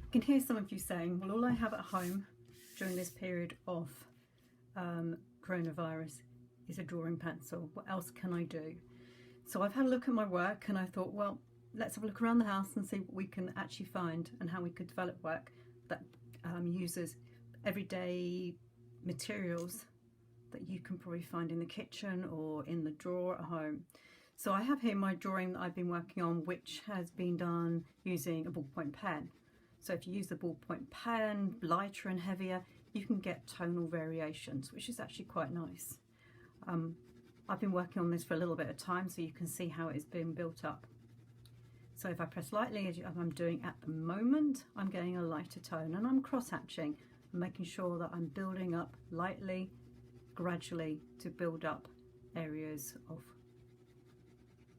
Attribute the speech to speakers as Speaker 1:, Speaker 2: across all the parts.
Speaker 1: I can hear some of you saying, well, all I have at home during this period of coronavirus is a drawing pencil. What else can I do? So I've had a look at my work and I thought, well, let's have a look around the house and see what we can actually find and how we could develop work that uses everyday materials that you can probably find in the kitchen or in the drawer at home. So I have here my drawing that I've been working on, which has been done using a ballpoint pen. So if you use the ballpoint pen, lighter and heavier, you can get tonal variations, which is actually quite nice. I've been working on this for a little bit of time, so you can see how it's been built up. So if I press lightly, as I'm doing at the moment, I'm getting a lighter tone, and I'm cross-hatching and making sure that I'm building up lightly, gradually, to build up areas of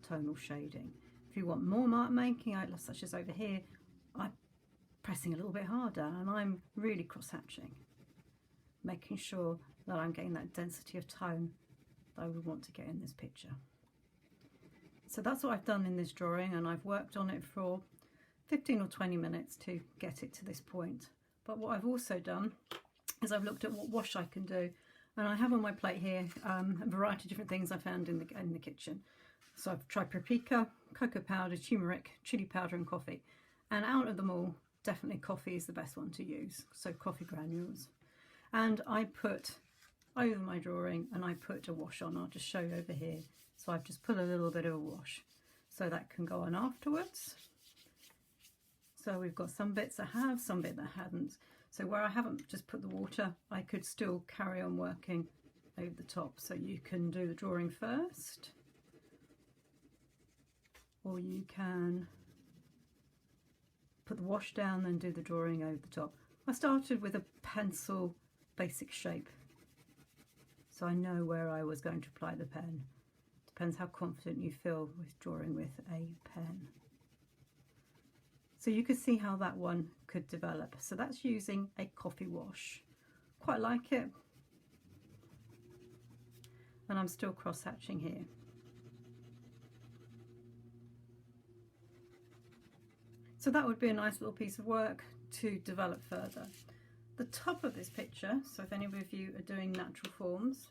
Speaker 1: tonal shading. If you want more mark making, such as over here, I'm pressing a little bit harder and I'm really cross-hatching, making sure that I'm getting that density of tone that I would want to get in this picture. So that's what I've done in this drawing, and I've worked on it for 15 or 20 minutes to get it to this point. But what I've also done is I've looked at what wash I can do, and I have on my plate here a variety of different things I found in the kitchen. So I've tried paprika, cocoa powder, turmeric, chili powder and coffee, and out of them all, definitely coffee is the best one to use, so coffee granules. And I put over my drawing and I put a wash on. I'll just show you over here. So I've just put a little bit of a wash, so that can go on afterwards. So we've got some bits that have, some bit that hadn't. So where I haven't just put the water, I could still carry on working over the top. So you can do the drawing first, or you can put the wash down and do the drawing over the top. I started with a pencil basic shape, so I know where I was going to apply the pen. Depends how confident you feel with drawing with a pen. So you could see how that one could develop. So that's using a coffee wash. Quite like it. And I'm still cross-hatching here. So that would be a nice little piece of work to develop further. The top of this picture, so if any of you are doing natural forms,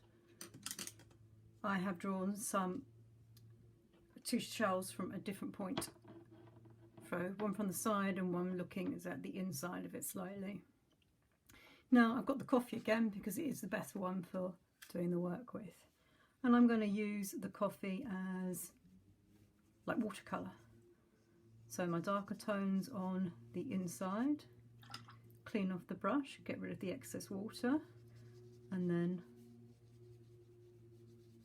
Speaker 1: I have drawn two shells from a different point. One from the side and one looking at the inside of it slightly. Now I've got the coffee again because it is the best one for doing the work with. And I'm going to use the coffee as like watercolour. So my darker tones on the inside, clean off the brush, get rid of the excess water, and then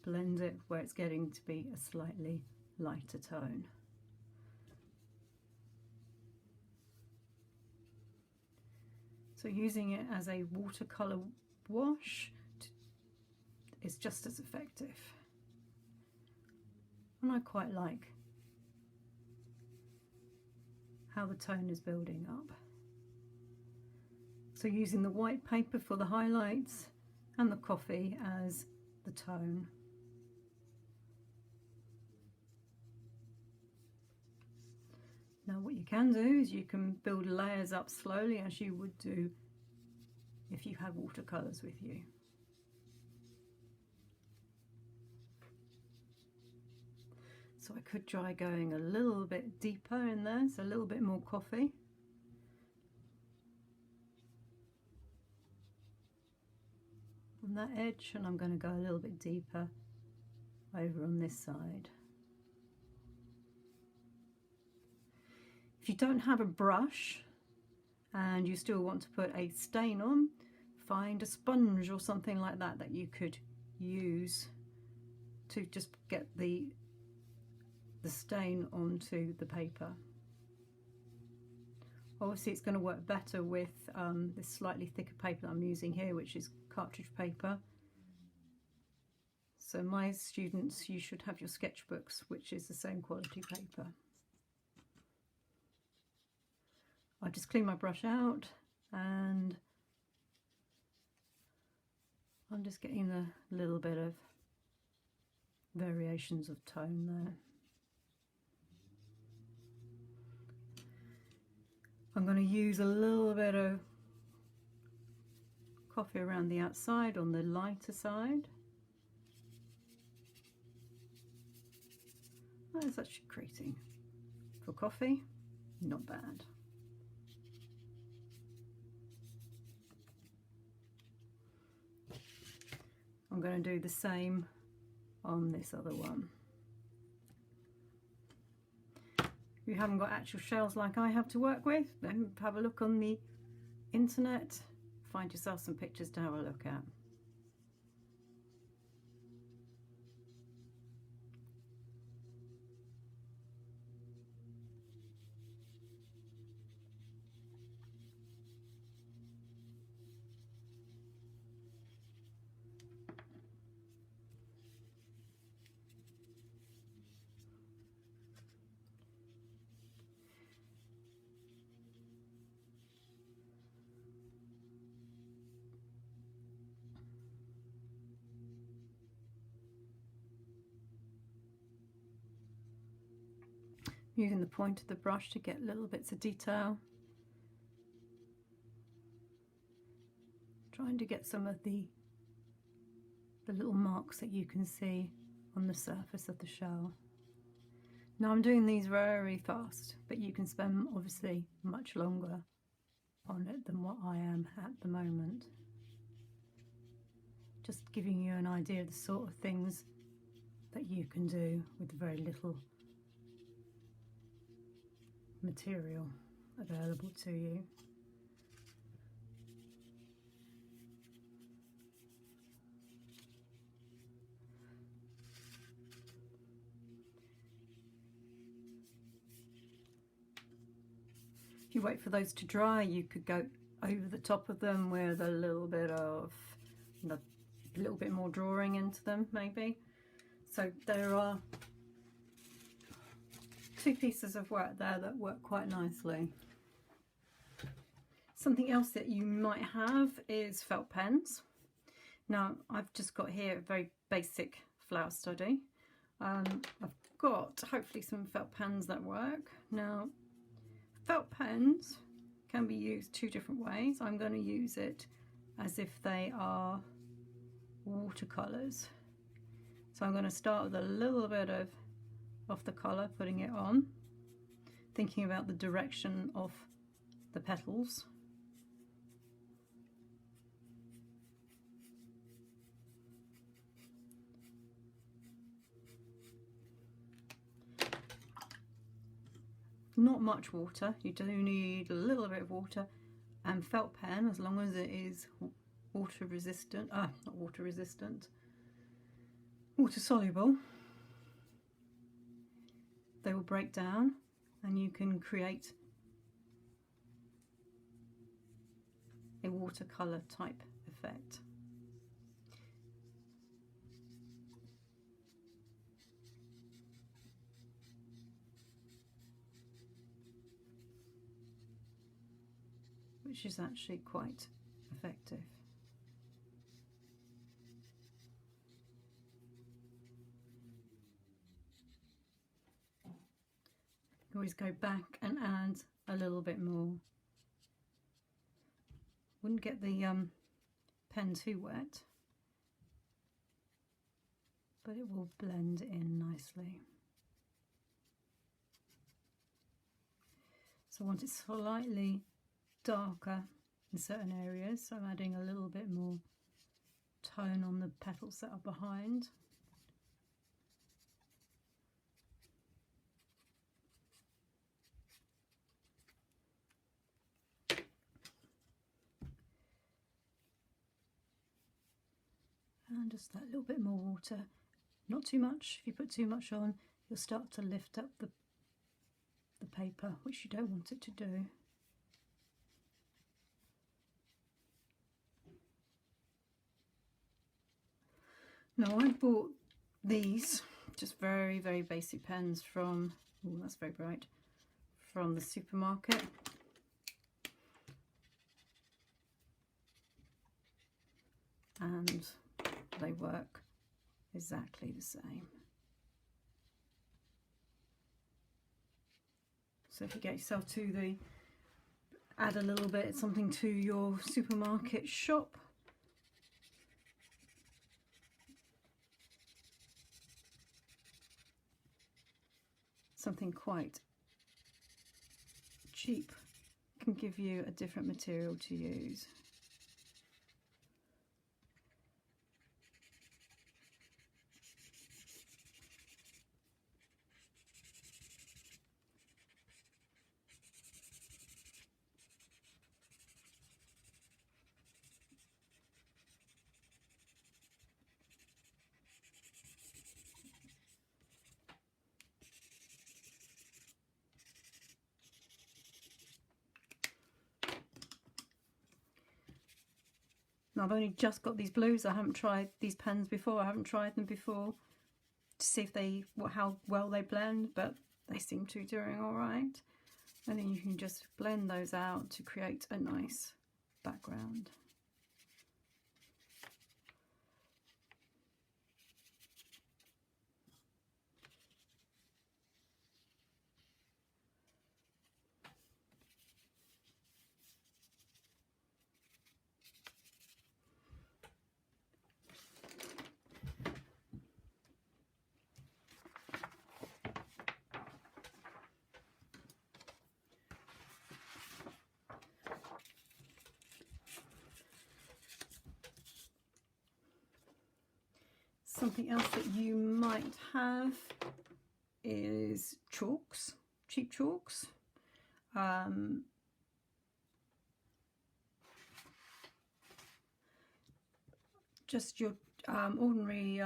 Speaker 1: blend it where it's getting to be a slightly lighter tone. So using it as a watercolour wash is just as effective. And I quite like how the tone is building up. So using the white paper for the highlights and the coffee as the tone. Now what you can do is you can build layers up slowly as you would do if you had watercolours with you. So I could try going a little bit deeper in there, so a little bit more coffee. On that edge, and I'm going to go a little bit deeper over on this side. If you don't have a brush and you still want to put a stain on, find a sponge or something like that that you could use to just get the stain onto the paper. Obviously it's going to work better with this slightly thicker paper that I'm using here, which is cartridge paper. So my students, you should have your sketchbooks, which is the same quality paper. I just clean my brush out and I'm just getting a little bit of variations of tone there. I'm going to use a little bit of coffee around the outside on the lighter side. That's actually creating for coffee, not bad. I'm going to do the same on this other one. If you haven't got actual shells like I have to work with, then have a look on the internet, find yourself some pictures to have a look at. Using the point of the brush to get little bits of detail. Trying to get some of the little marks that you can see on the surface of the shell. Now I'm doing these very fast, but you can spend obviously much longer on it than what I am at the moment. Just giving you an idea of the sort of things that you can do with very little material available to you. If you wait for those to dry, you could go over the top of them with a little bit of, a little bit more drawing into them maybe. So there are two pieces of work there that work quite nicely. Something else that you might have is felt pens. Now I've just got here a very basic flower study. I've got hopefully some felt pens that work. Now felt pens can be used two different ways. I'm going to use it as if they are watercolours. So I'm going to start with a little bit of the colour, putting it on, thinking about the direction of the petals. Not much water, you do need a little bit of water, and felt pen, as long as it is water resistant, not water resistant, water soluble, they will break down and you can create a watercolour type effect. Which is actually quite effective. Always go back and add a little bit more. Wouldn't get the pen too wet, but it will blend in nicely. So I want it slightly darker in certain areas, so I'm adding a little bit more tone on the petals that are behind. And just that little bit more water, not too much. If you put too much on, you'll start to lift up the paper, which you don't want it to do. Now I bought these, just very, very basic pens from, oh that's very bright, from the supermarket. And they work exactly the same. So if you get yourself to the add a little bit something to your supermarket shop. Something quite cheap can give you a different material to use. Now I've only just got these blues. I haven't tried these pens before. I haven't tried them before to see if how well they blend, but they seem to be doing all right. And then you can just blend those out to create a nice background. Something else that you might have is chalks, cheap chalks. Just your ordinary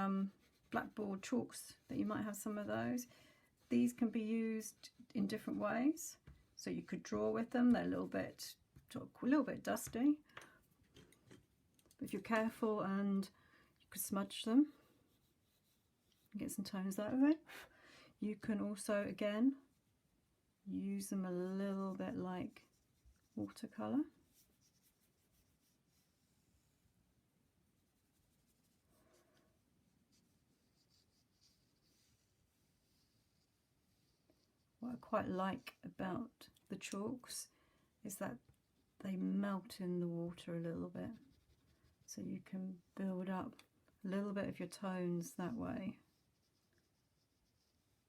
Speaker 1: blackboard chalks that you might have some of those. These can be used in different ways. So you could draw with them. They're a little bit dusty. But if you're careful, and you could smudge them, get some tones that way. You can also, again, use them a little bit like watercolour. What I quite like about the chalks is that they melt in the water a little bit, so you can build up a little bit of your tones that way.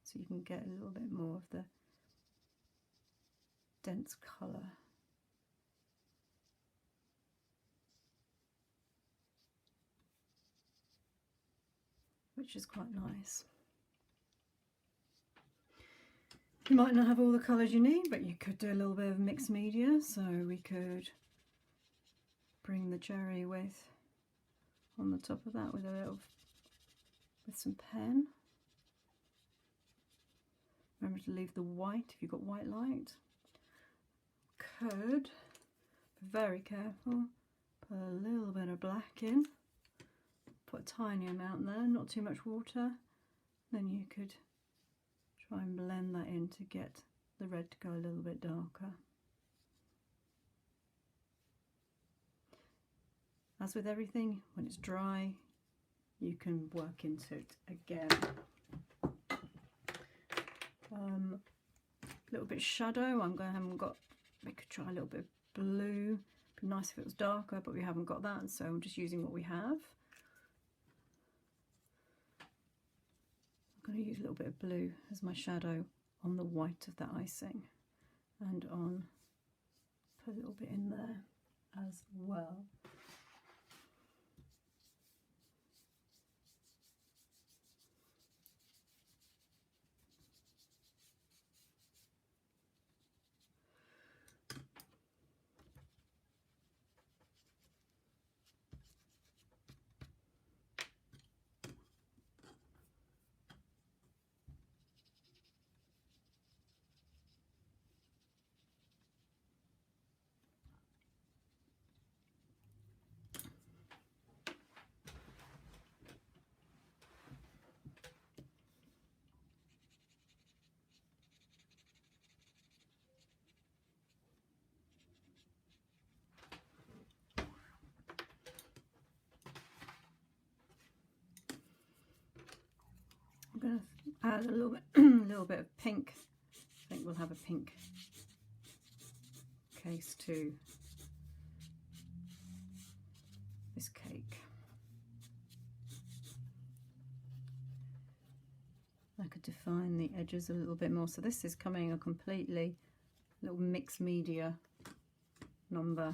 Speaker 1: So you can get a little bit more of the dense colour. Which is quite nice. You might not have all the colours you need, but you could do a little bit of mixed media. So we could bring the cherry with on the top of that with some pen. Remember to leave the white if you've got white light. Could be very careful. Put a little bit of black in. Put a tiny amount there, not too much water. Then you could try and blend that in to get the red to go a little bit darker. As with everything, when it's dry, you can work into it again. A little bit of shadow. We could try a little bit of blue. It'd be nice if it was darker, but we haven't got that, so I'm just using what we have. I'm going to use a little bit of blue as my shadow on the white of the icing, and put a little bit in there as well. I'm going to add a little bit, a little bit of pink. I think we'll have a pink case to this cake. I could define the edges a little bit more. So this is coming a completely little mixed media number.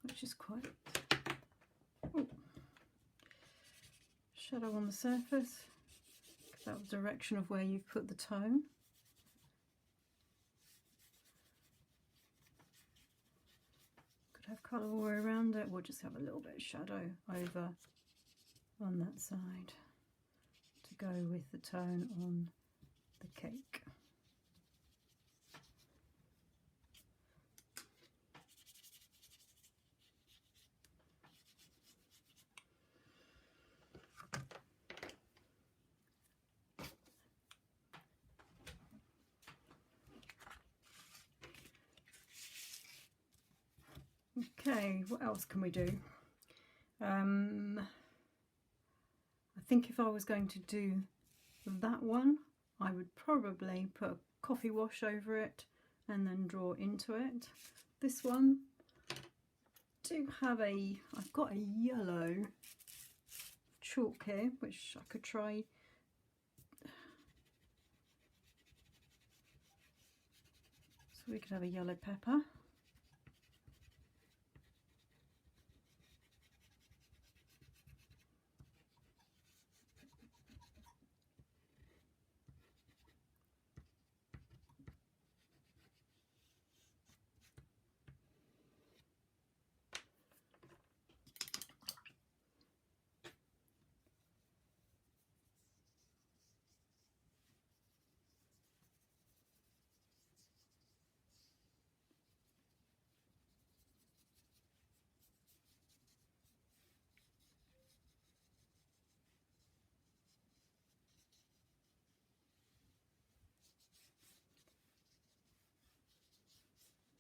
Speaker 1: Which is quite shadow on the surface, that direction of where you've put the tone. Could have colour all the way around it. We'll just have a little bit of shadow over on that side to go with the tone on the cake. Okay, what else can we do? I think if I was going to do that one, I would probably put a coffee wash over it and then draw into it. This one, I've got a yellow chalk here, which I could try. So we could have a yellow pepper.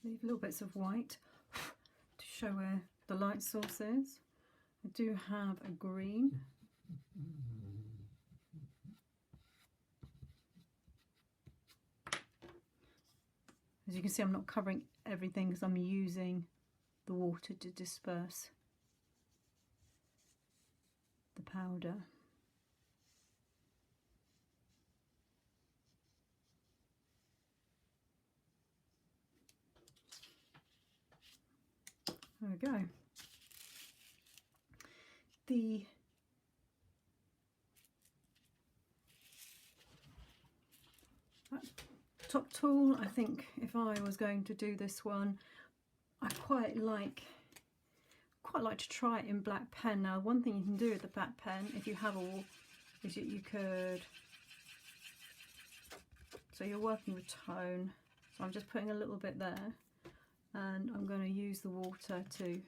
Speaker 1: Leave little bits of white to show where the light source is. I do have a green. As you can see, I'm not covering everything because I'm using the water to disperse the powder. There we go. The top tool, I think if I was going to do this one, I quite like to try it in black pen. Now, one thing you can do with the black pen, if you have all, is that you could, so you're working with tone, so I'm just putting a little bit there. And I'm going to use the water to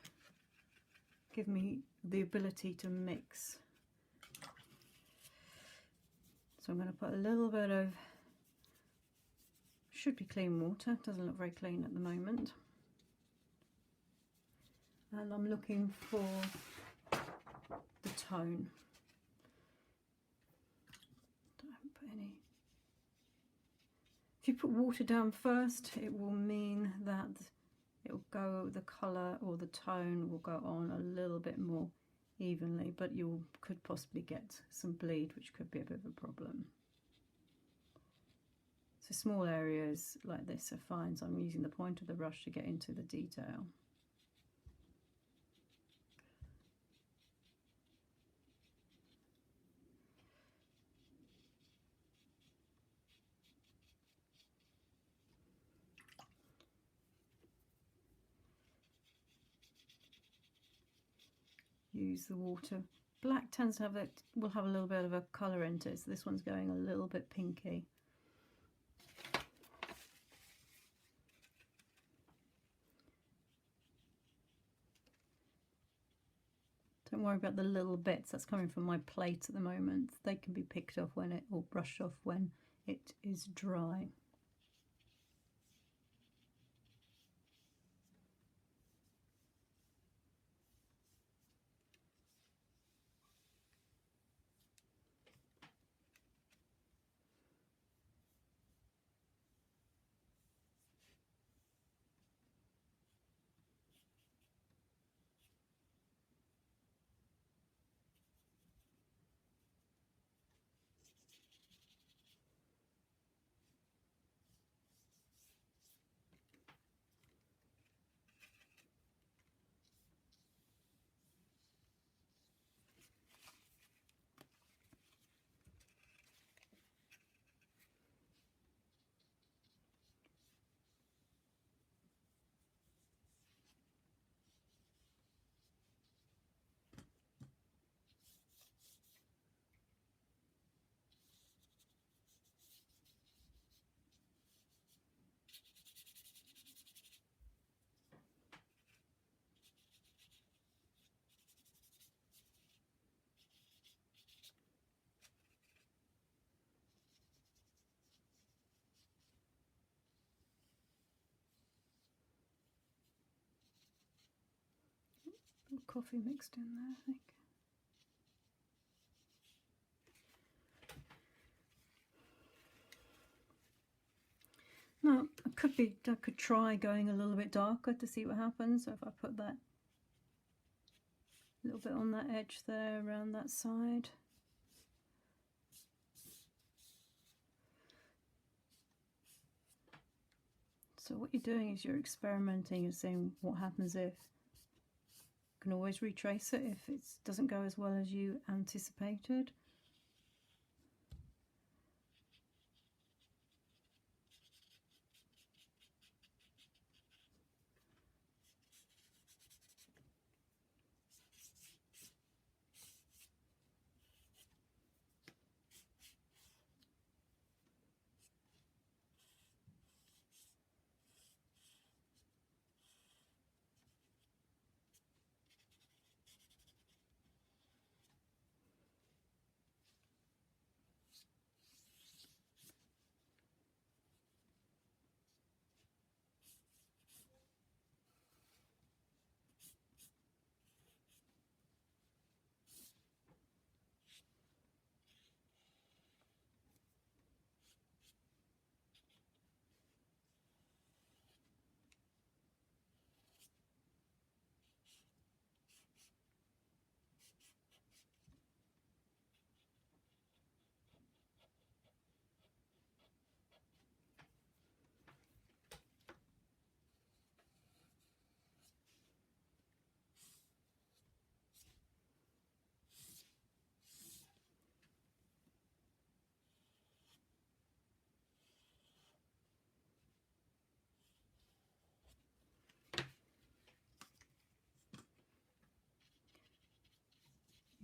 Speaker 1: give me the ability to mix. So I'm going to put a little bit of, should be clean water, doesn't look very clean at the moment. And I'm looking for the tone. Don't put any. If you put water down first, it will mean that the colour or the tone will go on a little bit more evenly, but you could possibly get some bleed, which could be a bit of a problem. So small areas like this are fine, so I'm using the point of the brush to get into the detail. Use the water. Black tends to have will have a little bit of a colour into it, so this one's going a little bit pinky. Don't worry about the little bits that's coming from my plate at the moment. They can be picked off or brushed off when it is dry. Coffee mixed in there, I think. Now, I could try going a little bit darker to see what happens. So if I put that little bit on that edge there around that side. So what you're doing is you're experimenting and seeing what happens if. You can always retrace it if it doesn't go as well as you anticipated.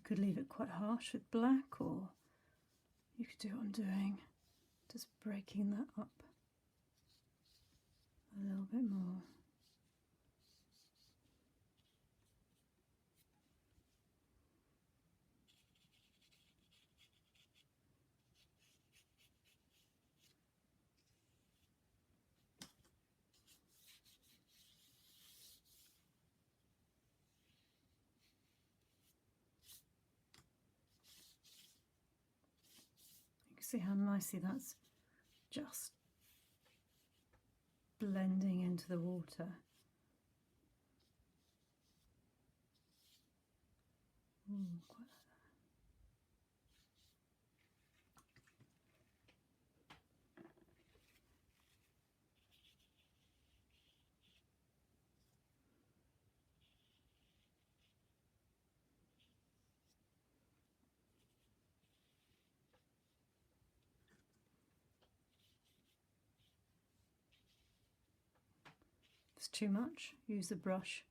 Speaker 1: Could leave it quite harsh with black, or you could do what I'm doing, just breaking that up a little bit more. See how nicely that's just blending into the water. Quite like that. If it's too much, use the brush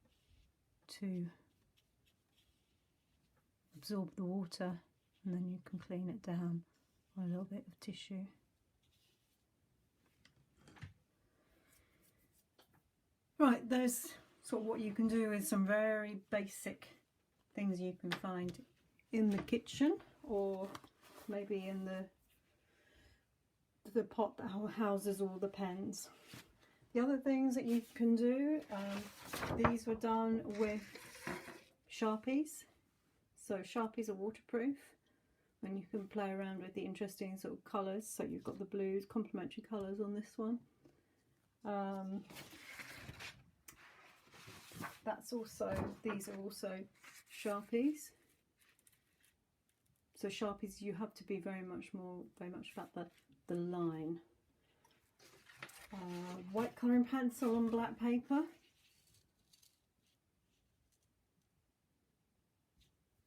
Speaker 1: to absorb the water, and then you can clean it down on a little bit of tissue. Right, there's sort of what you can do with some very basic things you can find in the kitchen, or maybe in the pot that houses all the pens. The other things that you can do, these were done with Sharpies. So Sharpies are waterproof, and you can play around with the interesting sort of colours. So you've got the blues, complementary colours on this one. These are also Sharpies. So Sharpies, you have to be very much about the line. White colouring pencil on black paper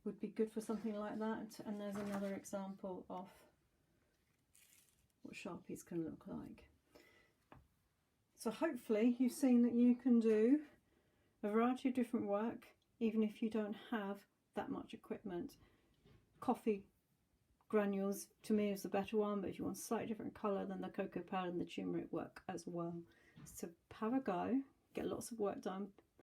Speaker 1: would be good for something like that. And there's another example of what Sharpies can look like. So hopefully you've seen that you can do a variety of different work even if you don't have that much equipment. Coffee granules to me is the better one, but if you want a slightly different colour, then the cocoa powder and the turmeric work as well. So have a go, get lots of work done,